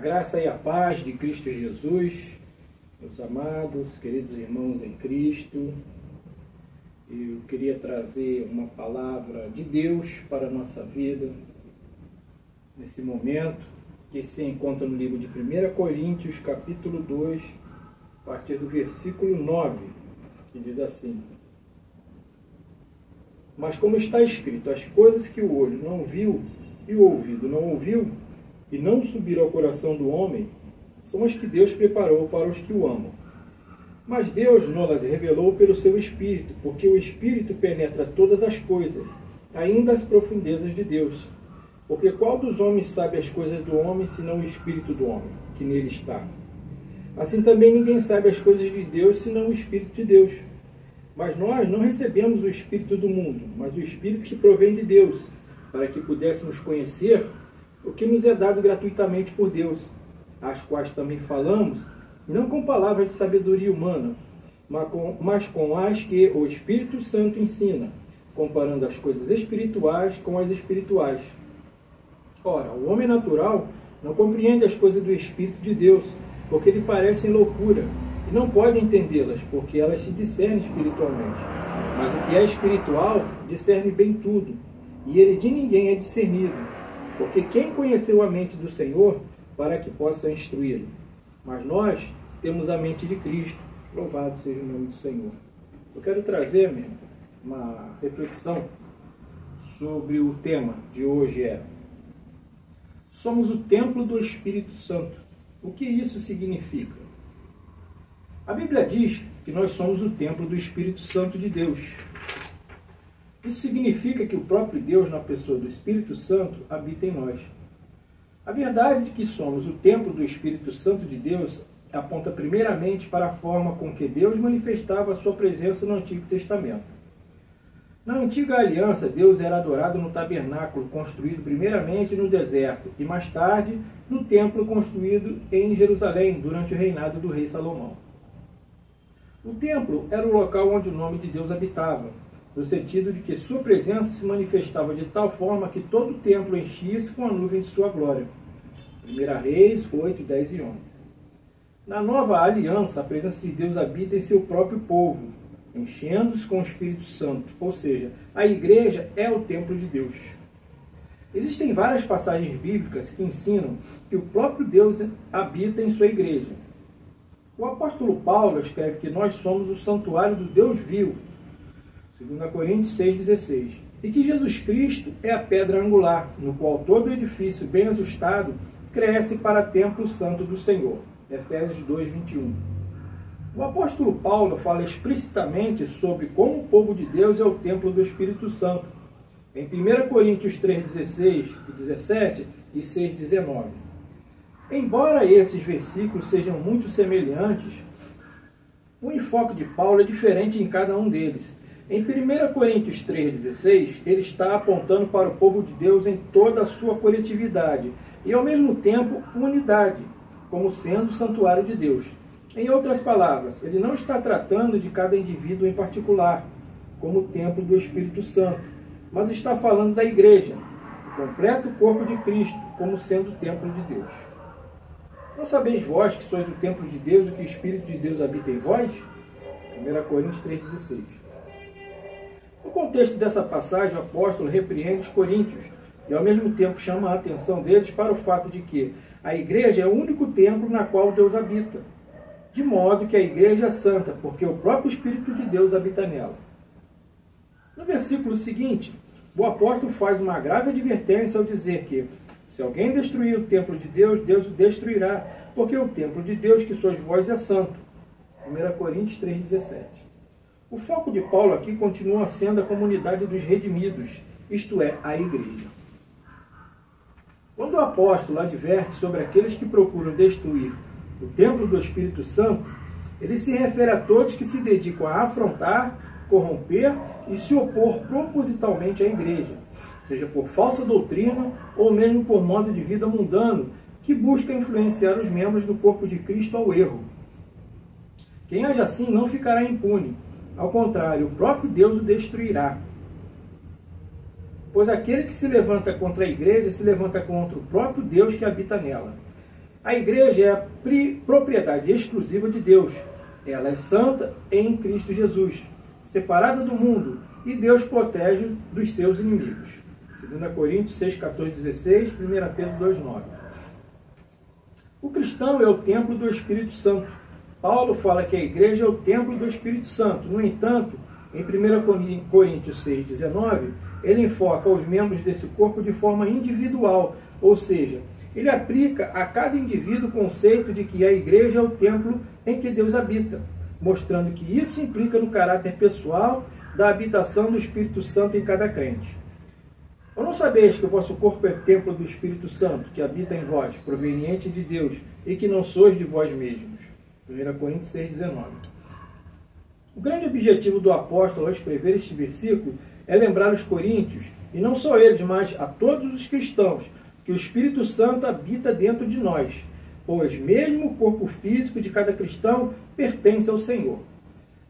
graça e a paz de Cristo Jesus, meus amados, queridos irmãos em Cristo. Eu queria trazer uma palavra de Deus para a nossa vida, nesse momento, que se encontra no livro de 1 Coríntios, capítulo 2, a partir do versículo 9, que diz assim: Mas como está escrito, as coisas que o olho não viu e o ouvido não ouviu, e não subiram ao coração do homem, são as que Deus preparou para os que o amam. Mas Deus não-las revelou pelo seu Espírito, porque o Espírito penetra todas as coisas, ainda as profundezas de Deus. Porque qual dos homens sabe as coisas do homem, senão o Espírito do homem, que nele está? Assim também ninguém sabe as coisas de Deus, senão o Espírito de Deus. Mas nós não recebemos o Espírito do mundo, mas o Espírito que provém de Deus, para que pudéssemos conhecer o que nos é dado gratuitamente por Deus, as quais também falamos, não com palavras de sabedoria humana, mas com as que o Espírito Santo ensina, comparando as coisas espirituais com as espirituais. Ora, o homem natural não compreende as coisas do Espírito de Deus, porque lhe parecem loucura, e não pode entendê-las, porque elas se discernem espiritualmente. Mas o que é espiritual discerne bem tudo, e ele de ninguém é discernido. Porque quem conheceu a mente do Senhor para que possa instruí-lo? Mas nós temos a mente de Cristo. Louvado seja o nome do Senhor. Eu quero trazer uma reflexão sobre o tema de hoje. Somos o templo do Espírito Santo. O que isso significa? A Bíblia diz que nós somos o templo do Espírito Santo de Deus. Isso significa que o próprio Deus, na pessoa do Espírito Santo, habita em nós. A verdade de que somos o templo do Espírito Santo de Deus aponta primeiramente para a forma com que Deus manifestava a sua presença no Antigo Testamento. Na Antiga Aliança, Deus era adorado no tabernáculo, construído primeiramente no deserto, e mais tarde no templo construído em Jerusalém, durante o reinado do rei Salomão. O templo era o local onde o nome de Deus habitava, no sentido de que sua presença se manifestava de tal forma que todo o templo enchia-se com a nuvem de sua glória. 1 Reis 8, 10 e 11. Na nova aliança, a presença de Deus habita em seu próprio povo, enchendo-se com o Espírito Santo, ou seja, a igreja é o templo de Deus. Existem várias passagens bíblicas que ensinam que o próprio Deus habita em sua igreja. O apóstolo Paulo escreve que nós somos o santuário do Deus vivo, 2 Coríntios 6,16, e que Jesus Cristo é a pedra angular, no qual todo edifício bem ajustado cresce para templo santo do Senhor. Efésios 2,21. O apóstolo Paulo fala explicitamente sobre como o povo de Deus é o templo do Espírito Santo, em 1 Coríntios 3,16 e 17 e 6,19. Embora esses versículos sejam muito semelhantes, o enfoque de Paulo é diferente em cada um deles. Em 1 Coríntios 3,16, ele está apontando para o povo de Deus em toda a sua coletividade e, ao mesmo tempo, unidade, como sendo o santuário de Deus. Em outras palavras, ele não está tratando de cada indivíduo em particular, como o templo do Espírito Santo, mas está falando da igreja, o completo corpo de Cristo, como sendo o templo de Deus. Não sabeis vós que sois o templo de Deus e que o Espírito de Deus habita em vós? 1 Coríntios 3,16. No contexto dessa passagem, o apóstolo repreende os coríntios e, ao mesmo tempo, chama a atenção deles para o fato de que a igreja é o único templo na qual Deus habita, de modo que a igreja é santa, porque o próprio Espírito de Deus habita nela. No versículo seguinte, o apóstolo faz uma grave advertência ao dizer que, se alguém destruir o templo de Deus, Deus o destruirá, porque o templo de Deus, que sois vós, é santo. 1 Coríntios 3,17. O foco de Paulo aqui continua sendo a comunidade dos redimidos, isto é, a igreja. Quando o apóstolo adverte sobre aqueles que procuram destruir o templo do Espírito Santo, ele se refere a todos que se dedicam a afrontar, corromper e se opor propositalmente à igreja, seja por falsa doutrina ou mesmo por modo de vida mundano, que busca influenciar os membros do corpo de Cristo ao erro. Quem age assim não ficará impune. Ao contrário, o próprio Deus o destruirá. Pois aquele que se levanta contra a igreja se levanta contra o próprio Deus que habita nela. A igreja é a propriedade exclusiva de Deus. Ela é santa em Cristo Jesus, separada do mundo, e Deus protege dos seus inimigos. 2 Coríntios 6, 14, 16, 1 Pedro 2, 9. O cristão é o templo do Espírito Santo. Paulo fala que a igreja é o templo do Espírito Santo. No entanto, em 1 Coríntios 6, 19, ele enfoca os membros desse corpo de forma individual, ou seja, ele aplica a cada indivíduo o conceito de que a igreja é o templo em que Deus habita, mostrando que isso implica no caráter pessoal da habitação do Espírito Santo em cada crente. Ou não sabeis que o vosso corpo é templo do Espírito Santo, que habita em vós, proveniente de Deus, e que não sois de vós mesmos? 1 Coríntios 6, 19. O grande objetivo do apóstolo ao escrever este versículo é lembrar os coríntios, e não só eles, mas a todos os cristãos, que o Espírito Santo habita dentro de nós, pois mesmo o corpo físico de cada cristão pertence ao Senhor.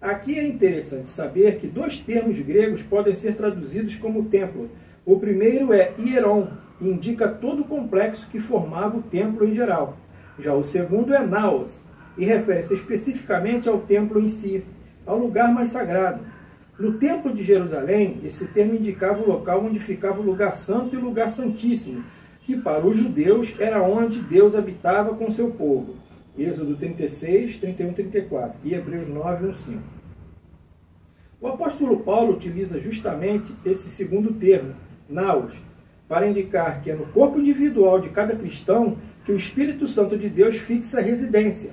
Aqui é interessante saber que dois termos gregos podem ser traduzidos como templo. O primeiro é hieron, e indica todo o complexo que formava o templo em geral. Já o segundo é naos, e refere-se especificamente ao templo em si, ao lugar mais sagrado. No templo de Jerusalém, esse termo indicava o local onde ficava o lugar santo e o lugar santíssimo, que para os judeus era onde Deus habitava com seu povo. Êxodo 36, 31 e 34 e Hebreus 9, 1, 5. O apóstolo Paulo utiliza justamente esse segundo termo, naos, para indicar que é no corpo individual de cada cristão que o Espírito Santo de Deus fixa a residência.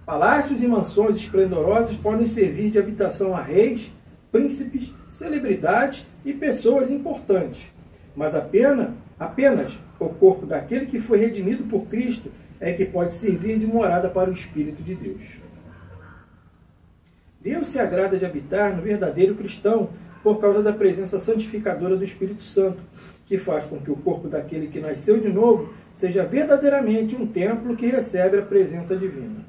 Palácios e mansões esplendorosas podem servir de habitação a reis, príncipes, celebridades e pessoas importantes, mas apenas o corpo daquele que foi redimido por Cristo é que pode servir de morada para o Espírito de Deus. Deus se agrada de habitar no verdadeiro cristão por causa da presença santificadora do Espírito Santo, que faz com que o corpo daquele que nasceu de novo seja verdadeiramente um templo que recebe a presença divina.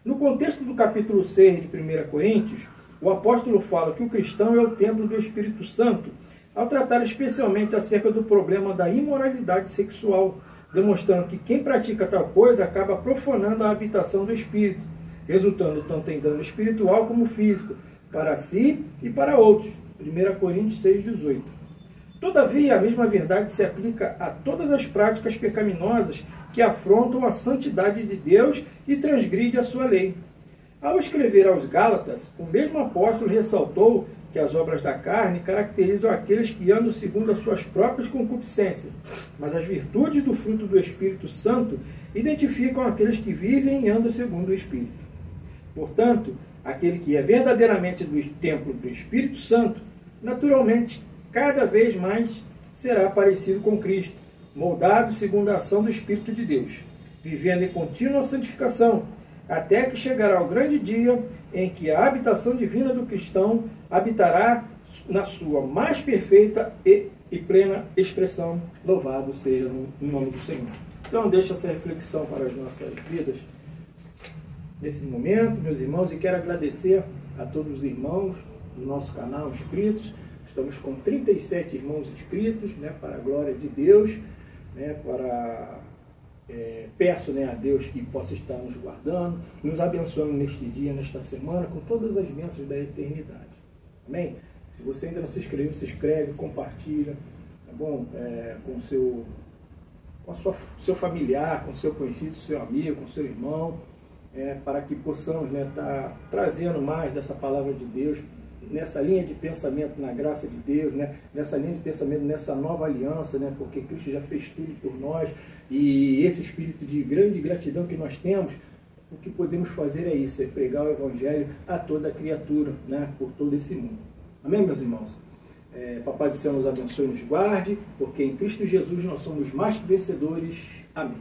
No contexto do capítulo 6 de 1 Coríntios, o apóstolo fala que o cristão é o templo do Espírito Santo, ao tratar especialmente acerca do problema da imoralidade sexual, demonstrando que quem pratica tal coisa acaba profanando a habitação do Espírito, resultando tanto em dano espiritual como físico, para si e para outros. 1 Coríntios 6, 18. Todavia, a mesma verdade se aplica a todas as práticas pecaminosas que afrontam a santidade de Deus e transgridem a sua lei. Ao escrever aos Gálatas, o mesmo apóstolo ressaltou que as obras da carne caracterizam aqueles que andam segundo as suas próprias concupiscências, mas as virtudes do fruto do Espírito Santo identificam aqueles que vivem e andam segundo o Espírito. Portanto, aquele que é verdadeiramente do templo do Espírito Santo, naturalmente, cada vez mais será parecido com Cristo, moldado segundo a ação do Espírito de Deus, vivendo em contínua santificação, até que chegará o grande dia em que a habitação divina do cristão habitará na sua mais perfeita e plena expressão. Louvado seja no nome do Senhor. Então, deixa essa reflexão para as nossas vidas nesse momento, meus irmãos, e quero agradecer a todos os irmãos do nosso canal inscritos. Estamos com 37 irmãos inscritos, para a glória de Deus, peço a Deus que possa estar nos guardando, nos abençoando neste dia, nesta semana, com todas as bênçãos da eternidade. Amém? Se você ainda não se inscreveu, se inscreve, compartilha, tá bom? Com o seu familiar, com o seu conhecido, seu amigo, com o seu irmão, para que possamos estar trazendo mais dessa palavra de Deus, nessa linha de pensamento na graça de Deus, nessa linha de pensamento nessa nova aliança, porque Cristo já fez tudo por nós, e esse espírito de grande gratidão que nós temos, o que podemos fazer é isso, é pregar o Evangelho a toda criatura, por todo esse mundo. Amém, meus irmãos? Papai do Céu nos abençoe e nos guarde, porque em Cristo Jesus nós somos mais que vencedores. Amém.